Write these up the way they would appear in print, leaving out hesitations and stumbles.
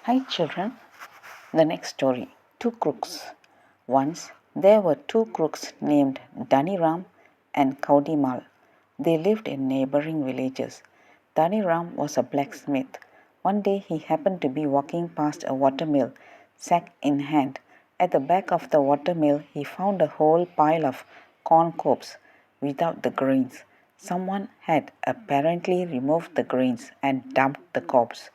Hi children, the next story. Two crooks. Once there were two crooks named Dhaniram and Kaudimal. They lived in neighboring villages. Dhaniram was a blacksmith. One day he happened to be walking past a watermill, sack in hand. At the back of the watermill he found a whole pile of corn cobs without the grains. Someone had apparently removed the grains and dumped the cobs.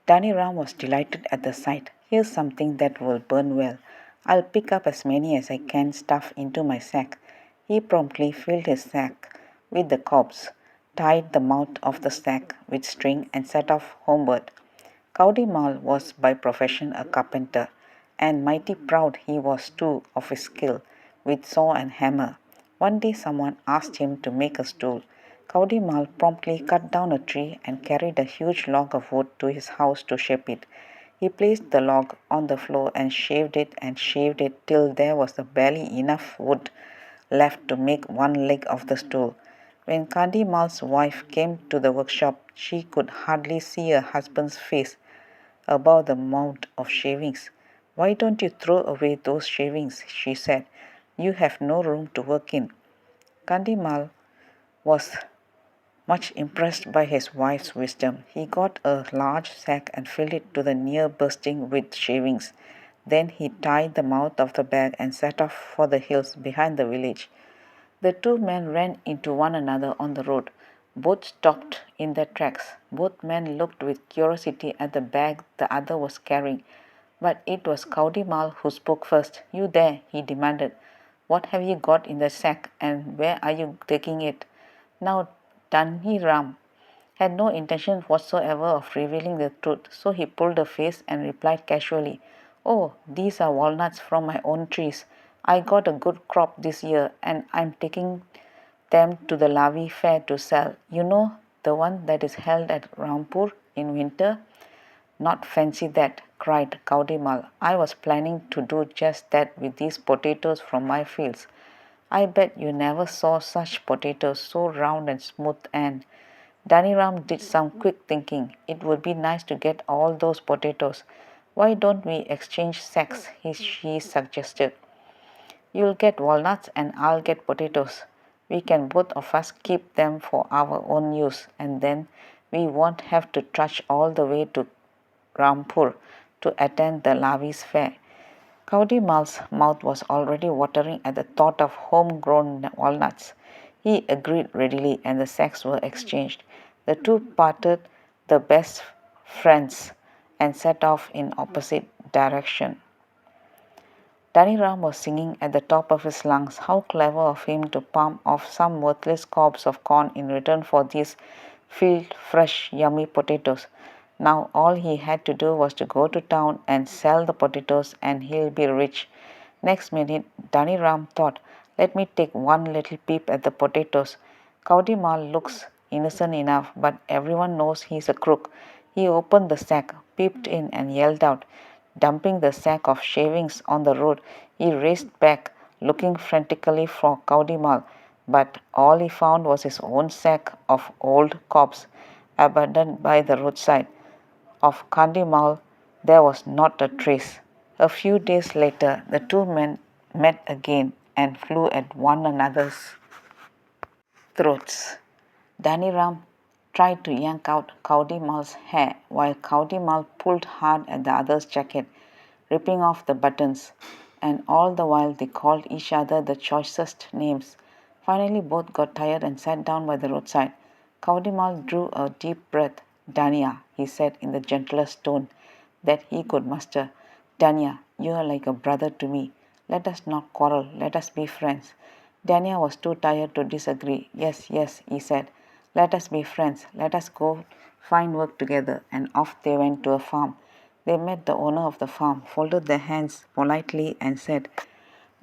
Ram was delighted at the sight. Here's something that will burn well. I'll pick up as many as I can stuff into my sack. He promptly filled his sack with the cobs, tied the mouth of the sack with string, and set off homeward. Kaudimal was by profession a carpenter, and mighty proud he was too of his skill with saw and hammer. One day someone asked him to make a stool. Kaudimal promptly cut down a tree and carried a huge log of wood to his house to shape it. He placed the log on the floor and shaved it till there was barely enough wood left to make one leg of the stool. When Kandimal's wife came to the workshop, she could hardly see her husband's face above the mound of shavings. Why don't you throw away those shavings? She said. You have no room to work in. Kandimal was much impressed by his wife's wisdom. He got a large sack and filled it to the near bursting with shavings. Then he tied the mouth of the bag and set off for the hills behind the village. The two men ran into one another on the road. Both stopped in their tracks. Both men looked with curiosity at the bag the other was carrying. But it was Kaudimal who spoke first. You there, he demanded. What have you got in the sack and where are you taking it? Now Dhaniram had no intention whatsoever of revealing the truth, so he pulled a face and replied casually, Oh, these are walnuts from my own trees. I got a good crop this year and I'm taking them to the Lavi fair to sell. You know, the one that is held at Rampur in winter? Not fancy that, cried Kaudimal. I was planning to do just that with these potatoes from my fields. I bet you never saw such potatoes, so round and smooth. And Dhaniram did some quick thinking. It would be nice to get all those potatoes. Why don't we exchange sacks? She suggested. You'll get walnuts and I'll get potatoes. We can both of us keep them for our own use, and then we won't have to trudge all the way to Rampur to attend the Lavi's fair. Kaudimal's mouth was already watering at the thought of home-grown walnuts. He agreed readily, and the sacks were exchanged. The two parted the best friends and set off in opposite directions. Dhaniram was singing at the top of his lungs. How clever of him to palm off some worthless cobs of corn in return for these field fresh, yummy potatoes. Now all he had to do was to go to town and sell the potatoes and he'll be rich. Next minute, Dhaniram thought, let me take one little peep at the potatoes. Kaudimal looks innocent enough, but everyone knows he's a crook. He opened the sack, peeped in and yelled out. Dumping the sack of shavings on the road, he raced back, looking frantically for Kaudimal, but all he found was his own sack of old cobs, abandoned by the roadside. Of Kaudimal there was not a trace. A few days later, the two men met again and flew at one another's throats. Dhaniram tried to yank out Kaudimal's hair while Kaudimal pulled hard at the other's jacket, ripping off the buttons, and all the while they called each other the choicest names. Finally both got tired and sat down by the roadside. Kaudimal drew a deep breath. Dhania, he said in the gentlest tone that he could muster. Dhania, you are like a brother to me. Let us not quarrel, let us be friends. Dhania was too tired to disagree. Yes, yes, he said. Let us be friends. Let us go find work together. And off they went to a farm. They met the owner of the farm, folded their hands politely and said,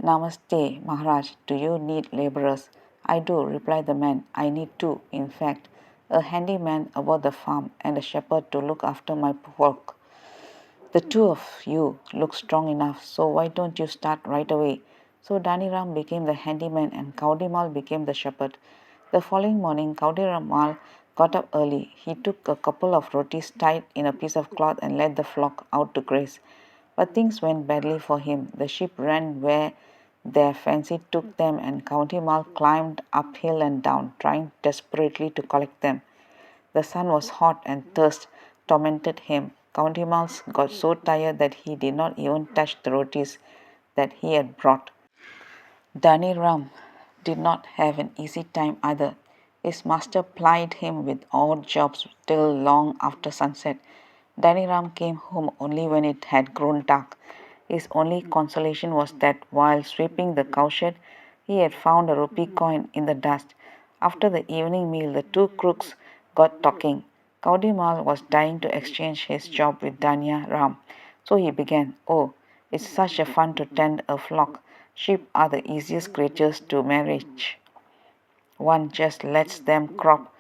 Namaste, Maharaj, do you need laborers? I do, replied the man. I need two, in fact, a handyman about the farm and a shepherd to look after my flock. The two of you look strong enough, so why don't you start right away? So Dhaniram became the handyman and Kaudimal became the shepherd. The following morning, Kaudimal got up early. He took a couple of rotis tied in a piece of cloth and led the flock out to graze. But things went badly for him. The sheep ran where their fancy took them, and County Mal climbed uphill and down, trying desperately to collect them. The sun was hot and thirst tormented him. County Mouse got so tired that he did not even touch the rotis that he had brought. Dani Ram did not have an easy time either. His master plied him with odd jobs till long after sunset. Dani Ram came home only when it had grown dark. His only consolation was that while sweeping the cowshed, he had found a rupee coin in the dust. After the evening meal, the two crooks got talking. Kaudimal was dying to exchange his job with Danya Ram, so he began, "Oh, it's such a fun to tend a flock. Sheep are the easiest creatures to manage. One just lets them crop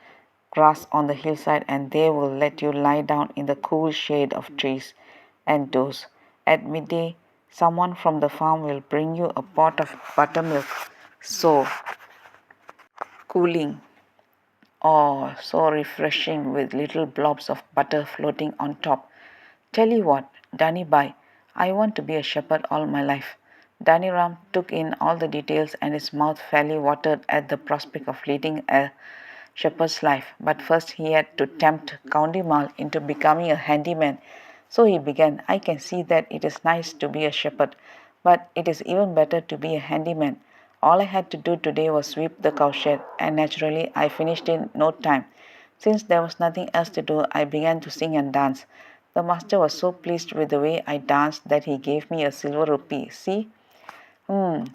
grass on the hillside and they will let you lie down in the cool shade of trees and doze. At midday, someone from the farm will bring you a pot of buttermilk, so cooling or so refreshing with little blobs of butter floating on top. Tell you what, Dani Bai, I want to be a shepherd all my life." Dani Ram took in all the details and his mouth fairly watered at the prospect of leading a shepherd's life. But first he had to tempt County Mal into becoming a handyman. So he began, "I can see that it is nice to be a shepherd, but it is even better to be a handyman. All I had to do today was sweep the cowshed, and naturally I finished in no time. Since there was nothing else to do, I began to sing and dance. The master was so pleased with the way I danced that he gave me a silver rupee. See?"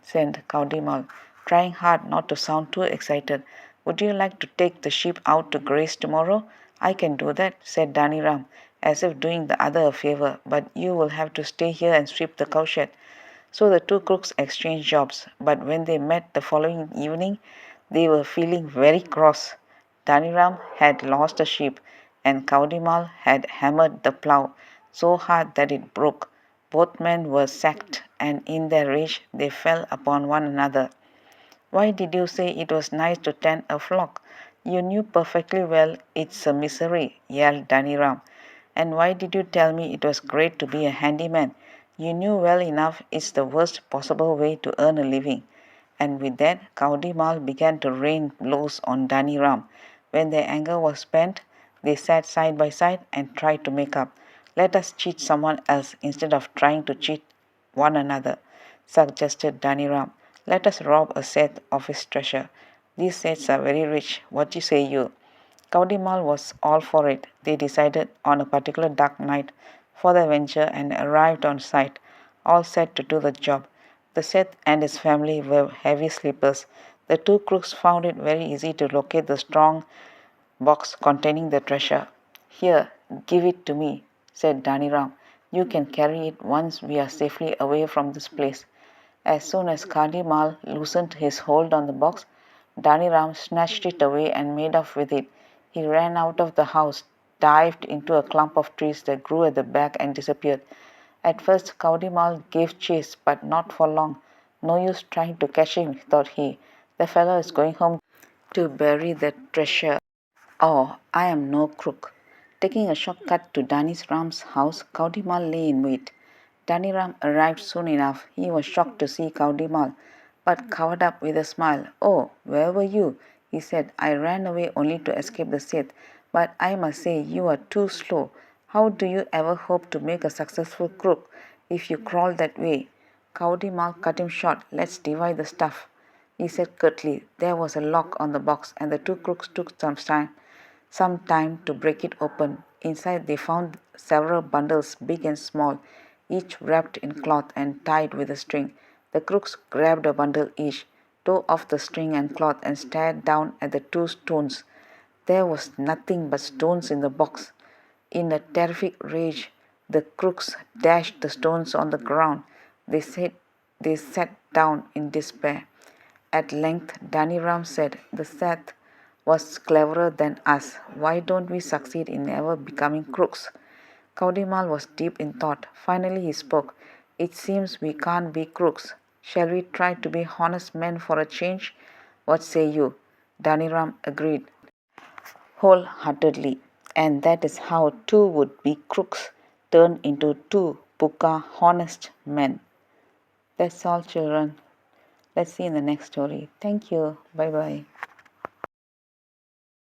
Said Kaudimal, trying hard not to sound too excited. "Would you like to take the sheep out to graze tomorrow?" "I can do that," said Daniram, as if doing the other a favor, "but you will have to stay here and sweep the cowshed." So the two crooks exchanged jobs, but when they met the following evening, they were feeling very cross. Daniram had lost a sheep, and Kaudimal had hammered the plough so hard that it broke. Both men were sacked, and in their rage they fell upon one another. "Why did you say it was nice to tend a flock? You knew perfectly well it's a misery," yelled Daniram. "And why did you tell me it was great to be a handyman? You knew well enough it's the worst possible way to earn a living." And with that, Kaudimal began to rain blows on Daniram. When their anger was spent, they sat side by side and tried to make up. "Let us cheat someone else instead of trying to cheat one another," suggested Daniram. "Let us rob a Seth of his treasure. These Seths are very rich. What do you say, you?" Kaudimal was all for it. They decided on a particular dark night for the venture and arrived on site, all set to do the job. The Seth and his family were heavy sleepers. The two crooks found it very easy to locate the strong box containing the treasure. "Here, give it to me," said Daniram. "You can carry it once we are safely away from this place." As soon as Kadimal loosened his hold on the box, Daniram snatched it away and made off with it. He ran out of the house, dived into a clump of trees that grew at the back, and disappeared. At first Kaudimal gave chase, but not for long. "No use trying to catch him," thought he. "The fellow is going home to bury the treasure. Oh, I am no crook." Taking a shortcut to Dani Ram's house, Kaudimal lay in wait. Dani Ram arrived soon enough. He was shocked to see Kaudimal, but covered up with a smile. "Oh, where were you?" he said. "I ran away only to escape the Sith, but I must say you are too slow. How do you ever hope to make a successful crook if you crawl that way?" Kaudimal cut him short. "Let's divide the stuff," he said curtly. There was a lock on the box, and the two crooks took some time to break it open. Inside they found several bundles, big and small, each wrapped in cloth and tied with a string. The crooks grabbed a bundle each, tore off the string and cloth, and stared down at the two stones. There was nothing but stones in the box. In a terrific rage, the crooks dashed the stones on the ground. They sat down in despair. At length Daniram said, "The Seth was cleverer than us. Why don't we succeed in never becoming crooks?" Kaudimal was deep in thought. Finally he spoke. "It seems we can't be crooks. Shall we try to be honest men for a change? What say you?" Daniram agreed. wholeheartedly, and that is how two would-be crooks turned into two puka honest men. That's all, children. Let's see in the next story. Thank you. Bye bye.